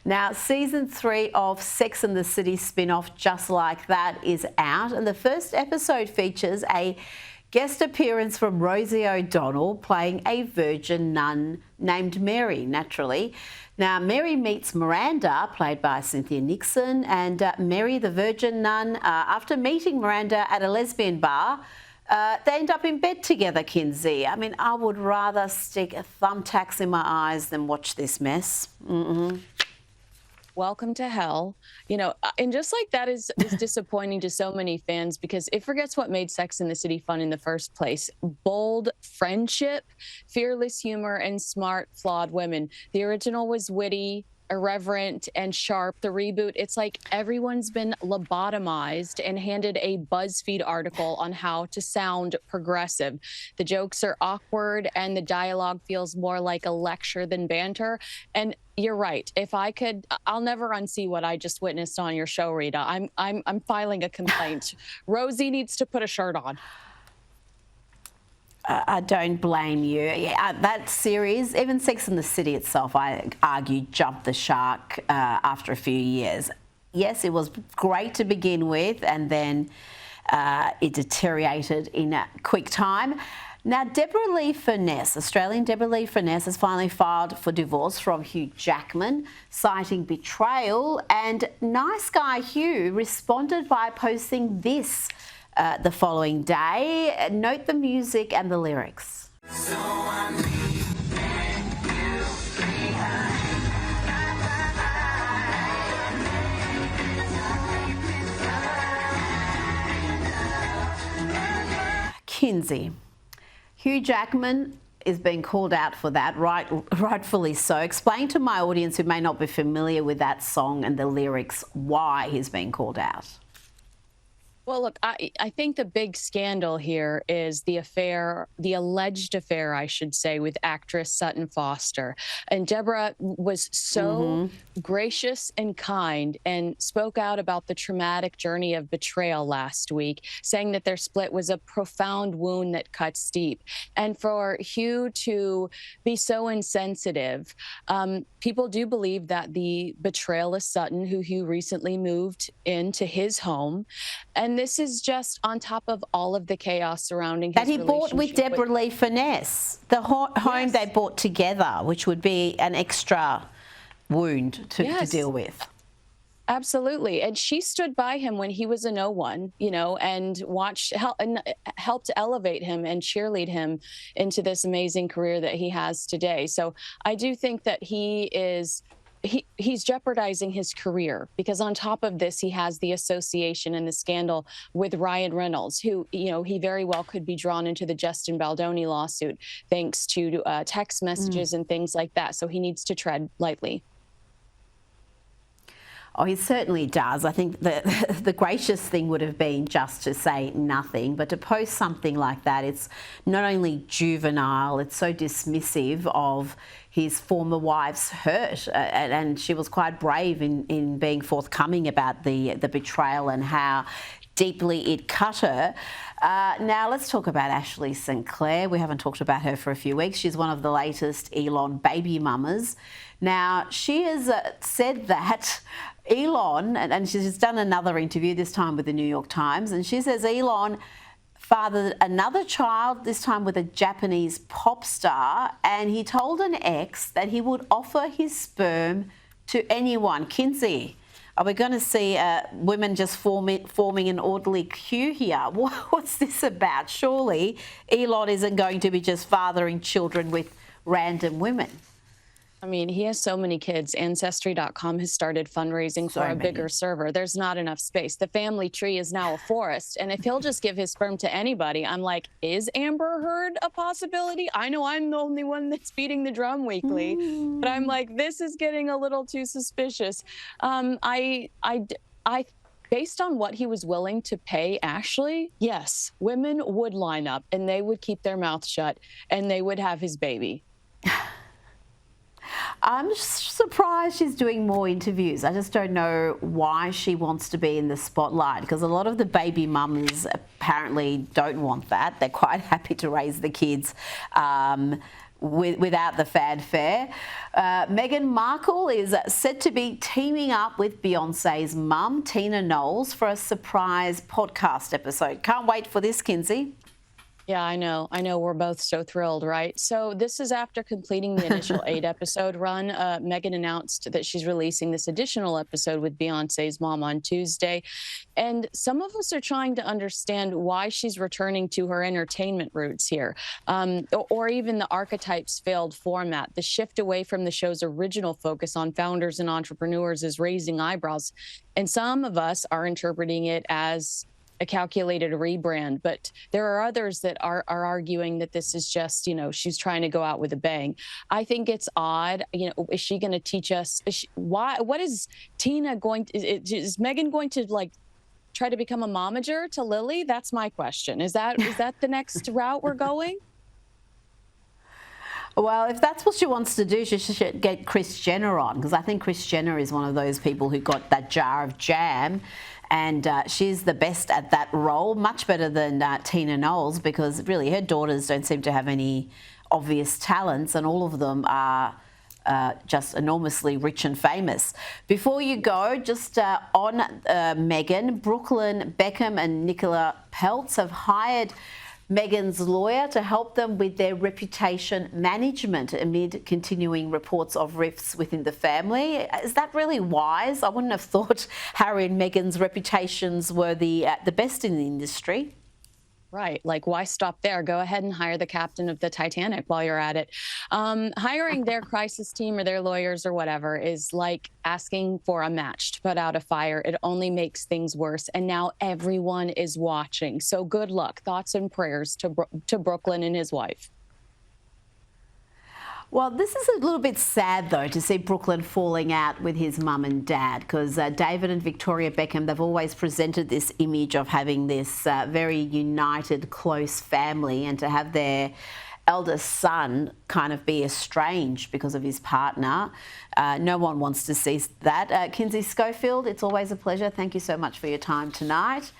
Now, season 3 of Sex and the City spin-off Just Like That is out, and the first episode features a guest appearance from Rosie O'Donnell playing a virgin nun named Mary, naturally. Now, Mary meets Miranda, played by Cynthia Nixon, and Mary, the virgin nun, after meeting Miranda at a lesbian bar, they end up in bed together, Kinsey. I mean, I would rather stick thumbtacks in my eyes than watch this mess. Welcome to hell. You know, and just like that is disappointing to so many fans because it forgets what made Sex and the City fun in the first place. Bold friendship, fearless humor, and smart, flawed women. The original was witty, irreverent, and sharp. The reboot, it's like everyone's been lobotomized and handed a BuzzFeed article on how to sound progressive. The jokes are awkward and the dialogue feels more like a lecture than banter. And you're right. If I could, I'll never unsee what I just witnessed on your show, Rita. I'm filing a complaint. Rosie needs to put a shirt on. I don't blame you. Yeah, that series, even Sex and the City itself, I argue, jumped the shark after a few years. Yes, it was great to begin with, and then it deteriorated in a quick time. Now, Deborra-Lee Furness, Australian Deborra-Lee Furness, has finally filed for divorce from Hugh Jackman, citing betrayal, and nice guy Hugh responded by posting this the following day. Note the music and the lyrics. So I Kinsey. Hugh Jackman is being called out for that, rightfully so. Explain to my audience who may not be familiar with that song and the lyrics why he's being called out. Well, look, I think the big scandal here is the affair, the alleged affair, I should say, with actress Sutton Foster. And Deborah was so gracious and kind and spoke out about the traumatic journey of betrayal last week, saying that their split was a profound wound that cuts deep. And for Hugh to be so insensitive, people do believe that the betrayal is Sutton, who Hugh recently moved into his home. And this is just on top of all of the chaos surrounding his that he bought with Deborra-Lee Furness, the home they bought together, which would be an extra wound to deal with. Absolutely. And she stood by him when he was a no one, you know, and helped elevate him and cheerlead him into this amazing career that he has today. So I do think that he's jeopardizing his career because on top of this, he has the association and the scandal with Ryan Reynolds, who, you know, he very well could be drawn into the Justin Baldoni lawsuit thanks to text messages and things like that. So he needs to tread lightly. Oh, he certainly does. I think the gracious thing would have been just to say nothing, but to post something like that, it's not only juvenile, it's so dismissive of his former wife's hurt, and she was quite brave in being forthcoming about the betrayal and how deeply it cut her. Now let's talk about Ashley St Clair. We haven't talked about her for a few weeks. She's one of the latest Elon baby mamas. Now, she has said that Elon, and she's done another interview, this time with the New York Times, and she says Elon fathered another child, this time with a Japanese pop star, and he told an ex that he would offer his sperm to anyone. Kinsey, are we going to see women just forming an orderly queue here? What's this about? Surely Elon isn't going to be just fathering children with random women. I mean, he has so many kids. Ancestry.com has started fundraising for a bigger server. There's not enough space. The family tree is now a forest. And if he'll just give his sperm to anybody, I'm like, is Amber Heard a possibility? I know I'm the only one that's beating the drum weekly, but I'm like, this is getting a little too suspicious. Based on what he was willing to pay Ashley, yes, women would line up and they would keep their mouth shut and they would have his baby. I'm surprised she's doing more interviews. I just don't know why she wants to be in the spotlight, because a lot of the baby mamas apparently don't want that. They're quite happy to raise the kids without the fanfare. Meghan Markle is said to be teaming up with Beyonce's mum, Tina Knowles, for a surprise podcast episode. Can't wait for this, Kinsey. Yeah, I know. We're both so thrilled, right? So this is after completing the initial 8-episode run. Meghan announced that she's releasing this additional episode with Beyonce's mom on Tuesday. And some of us are trying to understand why she's returning to her entertainment roots here, or even the archetypes failed format. The shift away from the show's original focus on founders and entrepreneurs is raising eyebrows. And some of us are interpreting it as a calculated rebrand, but there are others that are arguing that this is just, she's trying to go out with a bang. I think it's odd. Is she going to teach us what is Tina going to, is Meghan going to try to become a momager to Lily? That's my question. Is that the next route we're going? Well, if that's what she wants to do, she should get Kris Jenner on, because I think Kris Jenner is one of those people who got that jar of jam, and she's the best at that role, much better than Tina Knowles, because really her daughters don't seem to have any obvious talents, and all of them are just enormously rich and famous. Before you go, just on Meghan, Brooklyn Beckham and Nicola Peltz have hired Meghan's lawyer to help them with their reputation management amid continuing reports of rifts within the family. Is that really wise? I wouldn't have thought Harry and Meghan's reputations were the best in the industry. Right. Why stop there? Go ahead and hire the captain of the Titanic while you're at it. Hiring their crisis team or their lawyers or whatever is like asking for a match to put out a fire. It only makes things worse. And now everyone is watching. So good luck. Thoughts and prayers to Brooklyn and his wife. Well, this is a little bit sad, though, to see Brooklyn falling out with his mum and dad, because David and Victoria Beckham, they've always presented this image of having this very united, close family, and to have their eldest son kind of be estranged because of his partner. No one wants to see that. Kinsey Schofield, it's always a pleasure. Thank you so much for your time tonight.